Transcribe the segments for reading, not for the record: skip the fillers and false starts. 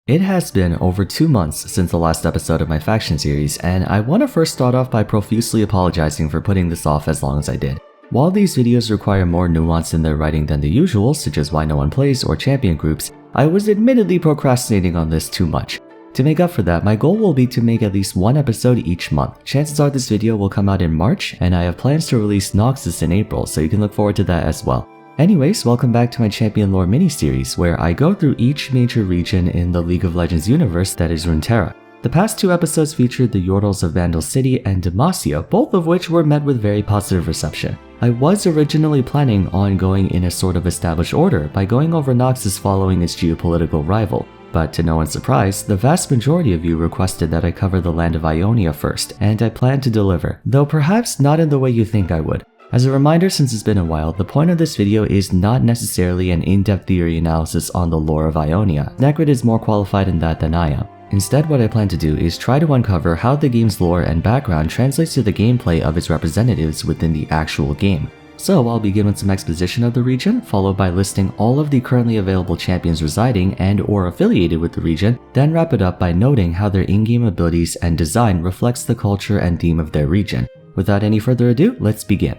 It has been over 2 months since the last episode of my faction series, and I want to first start off by profusely apologizing for putting this off as long as I did. While these videos require more nuance in their writing than the usual, such as why no one plays or champion groups, I was admittedly procrastinating on this too much. To make up for that, my goal will be to make at least one episode each month. Chances are this video will come out in March, and I have plans to release Noxus in April, so you can look forward to that as well. Anyways, welcome back to my Champion Lore mini-series, where I go through each major region in the League of Legends universe that is Runeterra. The past 2 episodes featured the Yordles of Vandal City and Demacia, both of which were met with very positive reception. I was originally planning on going in a sort of established order by going over Noxus following its geopolitical rival, but to no one's surprise, the vast majority of you requested that I cover the land of Ionia first, and I plan to deliver, though perhaps not in the way you think I would. As a reminder, since it's been a while, the point of this video is not necessarily an in-depth theory analysis on the lore of Ionia. Necrit is more qualified in that than I am. Instead, what I plan to do is try to uncover how the game's lore and background translates to the gameplay of its representatives within the actual game. So I'll begin with some exposition of the region, followed by listing all of the currently available champions residing and or affiliated with the region, then wrap it up by noting how their in-game abilities and design reflects the culture and theme of their region. Without any further ado, let's begin.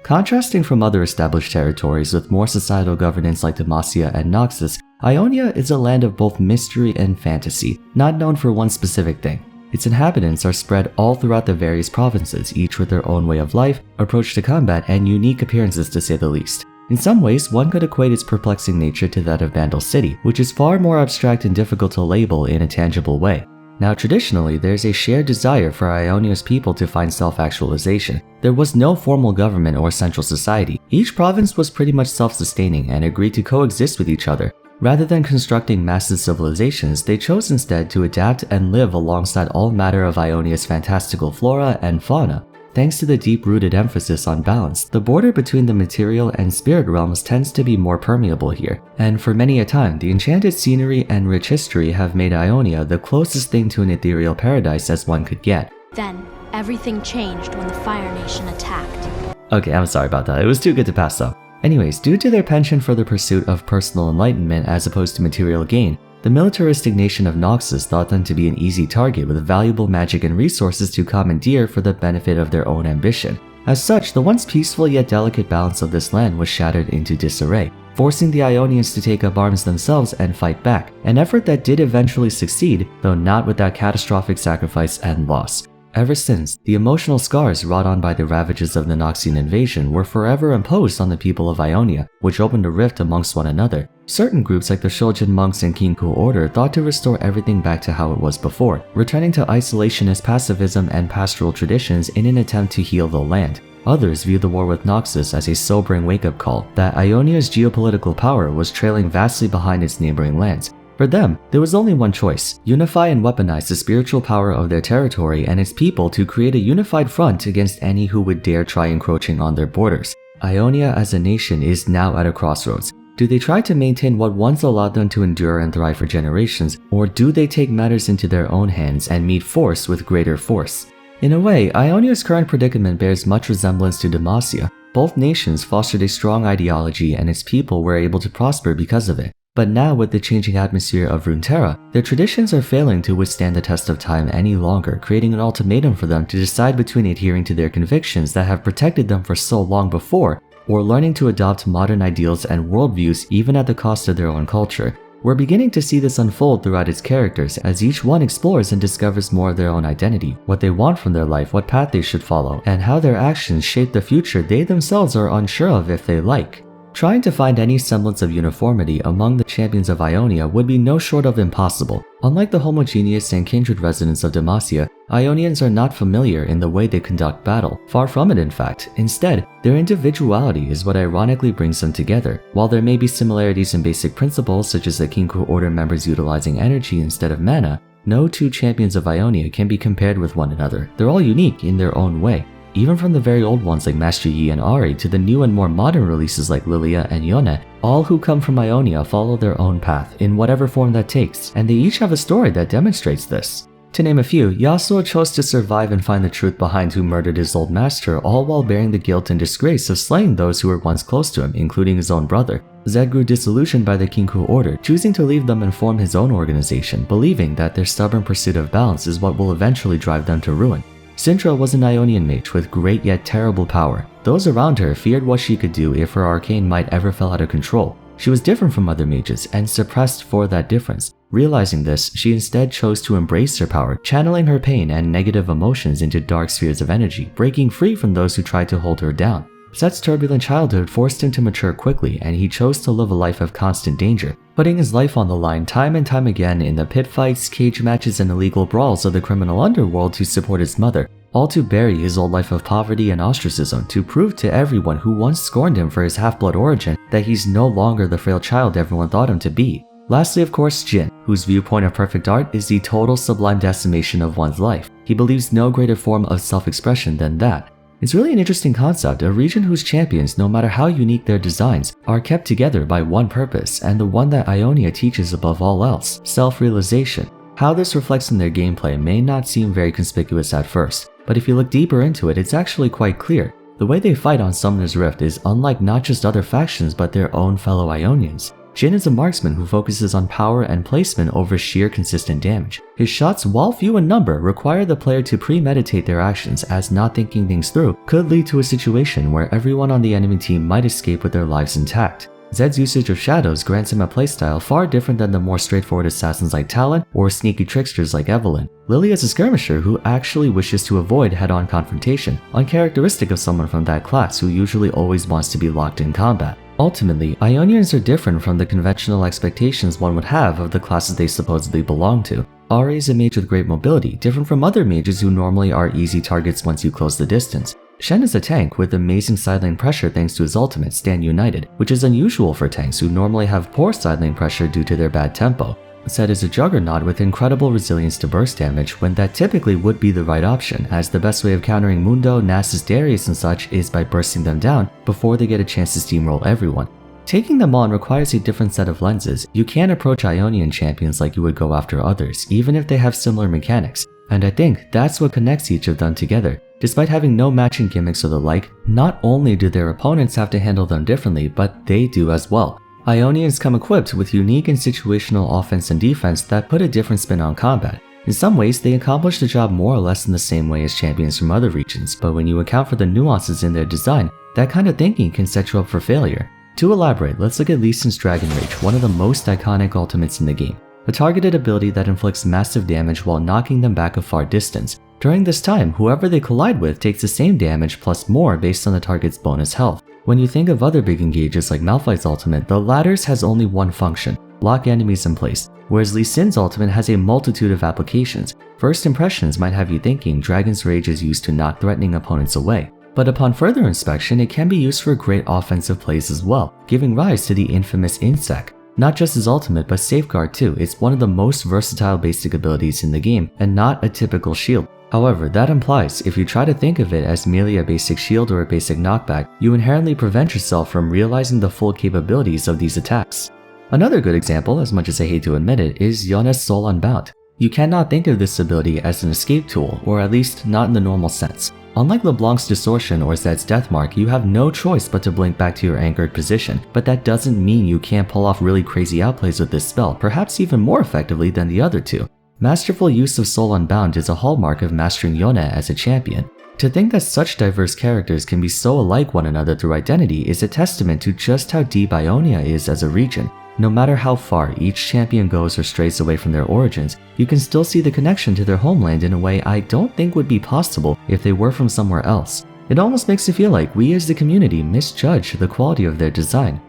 Contrasting from other established territories with more societal governance like Demacia and Noxus, Ionia is a land of both mystery and fantasy, not known for one specific thing. Its inhabitants are spread all throughout the various provinces, each with their own way of life, approach to combat, and unique appearances to say the least. In some ways, one could equate its perplexing nature to that of Vandal City, which is far more abstract and difficult to label in a tangible way. Now, traditionally, there's a shared desire for Ionia's people to find self-actualization. There was no formal government or central society. Each province was pretty much self-sustaining and agreed to coexist with each other. Rather than constructing massive civilizations, they chose instead to adapt and live alongside all matter of Ionia's fantastical flora and fauna. Thanks to the deep-rooted emphasis on balance, the border between the material and spirit realms tends to be more permeable here, and for many a time, the enchanted scenery and rich history have made Ionia the closest thing to an ethereal paradise as one could get. Then, everything changed when the Fire Nation attacked. Okay, I'm sorry about that. It was too good to pass though. Anyways, due to their penchant for the pursuit of personal enlightenment as opposed to material gain, the militaristic nation of Noxus thought them to be an easy target with valuable magic and resources to commandeer for the benefit of their own ambition. As such, the once peaceful yet delicate balance of this land was shattered into disarray, forcing the Ionians to take up arms themselves and fight back, an effort that did eventually succeed, though not without catastrophic sacrifice and loss. Ever since, the emotional scars wrought on by the ravages of the Noxian invasion were forever imposed on the people of Ionia, which opened a rift amongst one another. Certain groups like the Shojin monks and Kinko order thought to restore everything back to how it was before, returning to isolationist pacifism and pastoral traditions in an attempt to heal the land. Others viewed the war with Noxus as a sobering wake-up call that Ionia's geopolitical power was trailing vastly behind its neighboring lands. For them, there was only one choice: unify and weaponize the spiritual power of their territory and its people to create a unified front against any who would dare try encroaching on their borders. Ionia as a nation is now at a crossroads. Do they try to maintain what once allowed them to endure and thrive for generations, or do they take matters into their own hands and meet force with greater force? In a way, Ionia's current predicament bears much resemblance to Demacia. Both nations fostered a strong ideology and its people were able to prosper because of it. But now, with the changing atmosphere of Runeterra, their traditions are failing to withstand the test of time any longer, creating an ultimatum for them to decide between adhering to their convictions that have protected them for so long before, or learning to adopt modern ideals and worldviews even at the cost of their own culture. We're beginning to see this unfold throughout its characters as each one explores and discovers more of their own identity, what they want from their life, what path they should follow, and how their actions shape the future they themselves are unsure of if they like. Trying to find any semblance of uniformity among the champions of Ionia would be no short of impossible. Unlike the homogeneous and kindred residents of Demacia, Ionians are not familiar in the way they conduct battle. Far from it, in fact. Instead, their individuality is what ironically brings them together. While there may be similarities in basic principles, such as the Kinko Order members utilizing energy instead of mana, no two champions of Ionia can be compared with one another. They're all unique in their own way. Even from the very old ones like Master Yi and Ari to the new and more modern releases like Lilia and Yone, all who come from Ionia follow their own path, in whatever form that takes, and they each have a story that demonstrates this. To name a few, Yasuo chose to survive and find the truth behind who murdered his old master, all while bearing the guilt and disgrace of slaying those who were once close to him, including his own brother. Zed grew disillusioned by the Kinko order, choosing to leave them and form his own organization, believing that their stubborn pursuit of balance is what will eventually drive them to ruin. Sintra was an Ionian mage with great yet terrible power. Those around her feared what she could do if her arcane might ever fell out of control. She was different from other mages and suppressed for that difference. Realizing this, she instead chose to embrace her power, channeling her pain and negative emotions into dark spheres of energy, breaking free from those who tried to hold her down. Zed's turbulent childhood forced him to mature quickly, and he chose to live a life of constant danger, putting his life on the line time and time again in the pit fights, cage matches, and illegal brawls of the criminal underworld to support his mother, all to bury his old life of poverty and ostracism, to prove to everyone who once scorned him for his half-blood origin that he's no longer the frail child everyone thought him to be. Lastly, of course, Jin, whose viewpoint of perfect art is the total sublime decimation of one's life. He believes no greater form of self-expression than that. It's really an interesting concept, a region whose champions, no matter how unique their designs, are kept together by one purpose, and the one that Ionia teaches above all else, self-realization. How this reflects in their gameplay may not seem very conspicuous at first, but if you look deeper into it, it's actually quite clear. The way they fight on Summoner's Rift is unlike not just other factions but their own fellow Ionians. Jin is a marksman who focuses on power and placement over sheer consistent damage. His shots, while few in number, require the player to premeditate their actions, as not thinking things through could lead to a situation where everyone on the enemy team might escape with their lives intact. Zed's usage of shadows grants him a playstyle far different than the more straightforward assassins like Talon or sneaky tricksters like Evelyn. Lily is a skirmisher who actually wishes to avoid head-on confrontation, uncharacteristic of someone from that class who usually always wants to be locked in combat. Ultimately, Ionians are different from the conventional expectations one would have of the classes they supposedly belong to. Ari is a mage with great mobility, different from other mages who normally are easy targets once you close the distance. Shen is a tank with amazing side lane pressure thanks to his ultimate, Stand United, which is unusual for tanks who normally have poor side lane pressure due to their bad tempo. Zed is a juggernaut with incredible resilience to burst damage when that typically would be the right option, as the best way of countering Mundo, Nasus, Darius and such is by bursting them down before they get a chance to steamroll everyone. Taking them on requires a different set of lenses. You can't approach Ionian champions like you would go after others, even if they have similar mechanics, and I think that's what connects each of them together. Despite having no matching gimmicks or the like, not only do their opponents have to handle them differently, but they do as well. Ionians come equipped with unique and situational offense and defense that put a different spin on combat. In some ways, they accomplish the job more or less in the same way as champions from other regions, but when you account for the nuances in their design, that kind of thinking can set you up for failure. To elaborate, let's look at Lee Sin's Dragon Rage, one of the most iconic ultimates in the game. A targeted ability that inflicts massive damage while knocking them back a far distance. During this time, whoever they collide with takes the same damage plus more based on the target's bonus health. When you think of other big engages like Malphite's ultimate, the latter's has only one function, block enemies in place, whereas Lee Sin's ultimate has a multitude of applications. First impressions might have you thinking Dragon's Rage is used to knock threatening opponents away, but upon further inspection it can be used for great offensive plays as well, giving rise to the infamous Insect. Not just his ultimate, but Safeguard too. It's one of the most versatile basic abilities in the game, and not a typical shield. However, that implies if you try to think of it as merely a basic shield or a basic knockback, you inherently prevent yourself from realizing the full capabilities of these attacks. Another good example, as much as I hate to admit it, is Yona's Soul Unbound. You cannot think of this ability as an escape tool, or at least not in the normal sense. Unlike LeBlanc's Distortion or Zed's Deathmark, you have no choice but to blink back to your anchored position, but that doesn't mean you can't pull off really crazy outplays with this spell, perhaps even more effectively than the other two. Masterful use of Soul Unbound is a hallmark of mastering Yona as a champion. To think that such diverse characters can be so alike one another through identity is a testament to just how deep Ionia is as a region. No matter how far each champion goes or strays away from their origins, you can still see the connection to their homeland in a way I don't think would be possible if they were from somewhere else. It almost makes it feel like we as the community misjudge the quality of their design.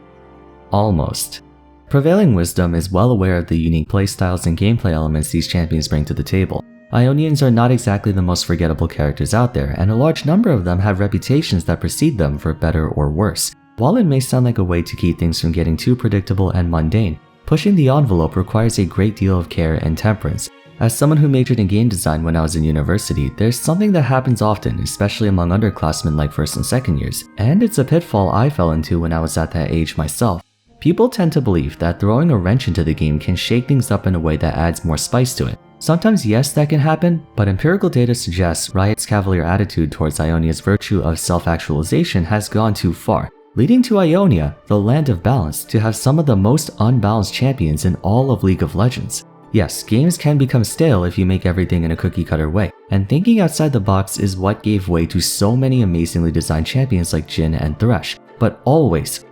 Almost. Prevailing Wisdom is well aware of the unique playstyles and gameplay elements these champions bring to the table. Ionians are not exactly the most forgettable characters out there, and a large number of them have reputations that precede them for better or worse. While it may sound like a way to keep things from getting too predictable and mundane, pushing the envelope requires a great deal of care and temperance. As someone who majored in game design when I was in university, there's something that happens often, especially among underclassmen like first and second years, and it's a pitfall I fell into when I was at that age myself. People tend to believe that throwing a wrench into the game can shake things up in a way that adds more spice to it. Sometimes yes, that can happen, but empirical data suggests Riot's cavalier attitude towards Ionia's virtue of self-actualization has gone too far. leading to Ionia, the land of balance, to have some of the most unbalanced champions in all of League of Legends. Yes, games can become stale if you make everything in a cookie-cutter way, and thinking outside the box is what gave way to so many amazingly designed champions like Jhin and Thresh. But always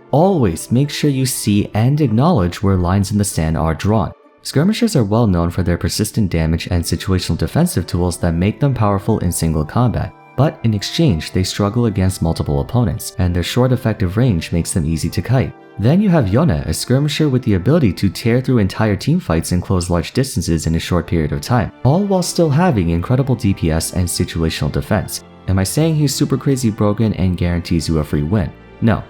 make sure you see and acknowledge where lines in the sand are drawn. Skirmishers are well known for their persistent damage and situational defensive tools that make them powerful in single combat, but in exchange they struggle against multiple opponents, and their short effective range makes them easy to kite. Then you have Yone, a skirmisher with the ability to tear through entire teamfights and close large distances in a short period of time, all while still having incredible DPS and situational defense. Am I saying he's super crazy broken and guarantees you a free win? No.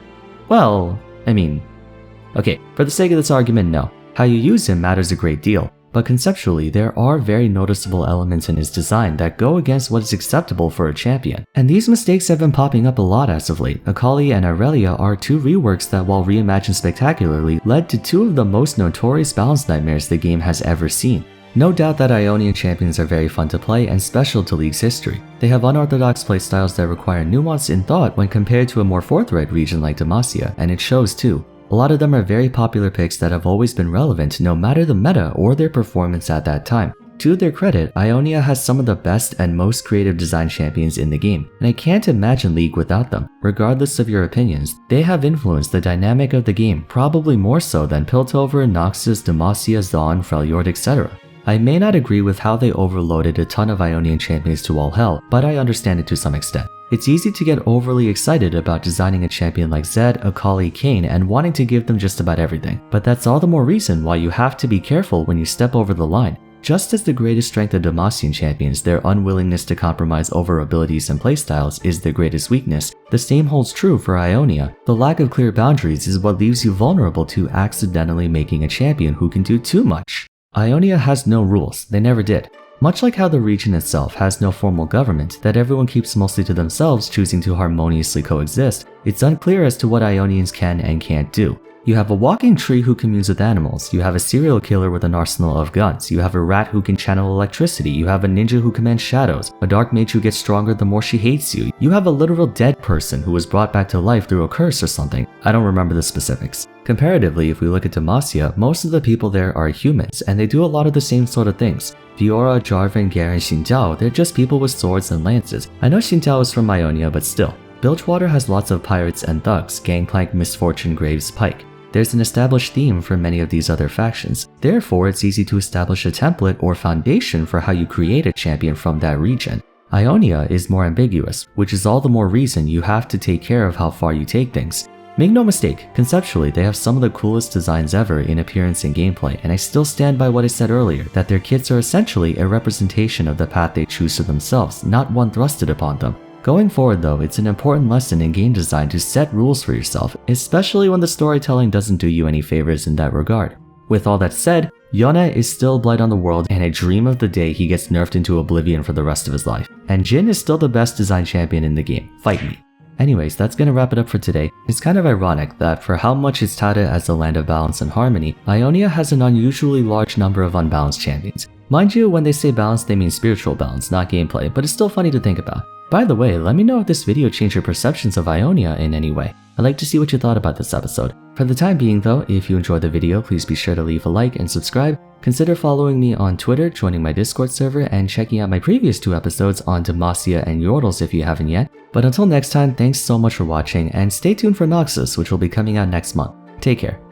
Well, okay, for the sake of this argument, no. How you use him matters a great deal, but conceptually there are very noticeable elements in his design that go against what is acceptable for a champion. And these mistakes have been popping up a lot as of late. Akali and Irelia are two reworks that, while reimagined spectacularly, led to two of the most notorious balance nightmares the game has ever seen. No doubt that Ionian champions are very fun to play and special to League's history. They have unorthodox playstyles that require nuance in thought when compared to a more forthright region like Demacia, and it shows too. A lot of them are very popular picks that have always been relevant no matter the meta or their performance at that time. To their credit, Ionia has some of the best and most creative design champions in the game, and I can't imagine League without them. Regardless of your opinions, they have influenced the dynamic of the game probably more so than Piltover, Noxus, Demacia, Zaun, Freljord, etc. I may not agree with how they overloaded a ton of Ionian champions to all hell, but I understand it to some extent. It's easy to get overly excited about designing a champion like Zed, Akali, Kayn, and wanting to give them just about everything, but that's all the more reason why you have to be careful when you step over the line. Just as the greatest strength of Demacian champions, their unwillingness to compromise over abilities and playstyles, is their greatest weakness, the same holds true for Ionia. The lack of clear boundaries is what leaves you vulnerable to accidentally making a champion who can do too much. Ionia has no rules, they never did. Much like how the region itself has no formal government that everyone keeps mostly to themselves, choosing to harmoniously coexist, it's unclear as to what Ionians can and can't do. You have a walking tree who communes with animals, you have a serial killer with an arsenal of guns, you have a rat who can channel electricity, you have a ninja who commands shadows, a dark mage who gets stronger the more she hates you, you have a literal dead person who was brought back to life through a curse or something. I don't remember the specifics. Comparatively, if we look at Demacia, most of the people there are humans, and they do a lot of the same sort of things. Fiora, Jarvan, Garen, and Xingqiao, they're just people with swords and lances. I know Xingqiao is from Ionia, but still. Bilgewater has lots of pirates and thugs, Gangplank, Misfortune, Graves, Pike. There's an established theme for many of these other factions, therefore it's easy to establish a template or foundation for how you create a champion from that region. Ionia is more ambiguous, which is all the more reason you have to take care of how far you take things. Make no mistake, conceptually they have some of the coolest designs ever in appearance and gameplay, and I still stand by what I said earlier, that their kits are essentially a representation of the path they choose for themselves, not one thrusted upon them. Going forward though, it's an important lesson in game design to set rules for yourself, especially when the storytelling doesn't do you any favors in that regard. With all that said, Yone is still Blight on the world, and I dream of the day he gets nerfed into oblivion for the rest of his life. And Jhin is still the best design champion in the game. Fight me. Anyways, that's gonna wrap it up for today. It's kind of ironic that for how much it's touted as the land of balance and harmony, Ionia has an unusually large number of unbalanced champions. Mind you, when they say balance, they mean spiritual balance, not gameplay, but it's still funny to think about. By the way, let me know if this video changed your perceptions of Ionia in any way. I'd like to see what you thought about this episode. For the time being though, if you enjoyed the video, please be sure to leave a like and subscribe. Consider following me on Twitter, joining my Discord server, and checking out my previous 2 episodes on Demacia and Yordles if you haven't yet. But until next time, thanks so much for watching, and stay tuned for Noxus, which will be coming out next month. Take care.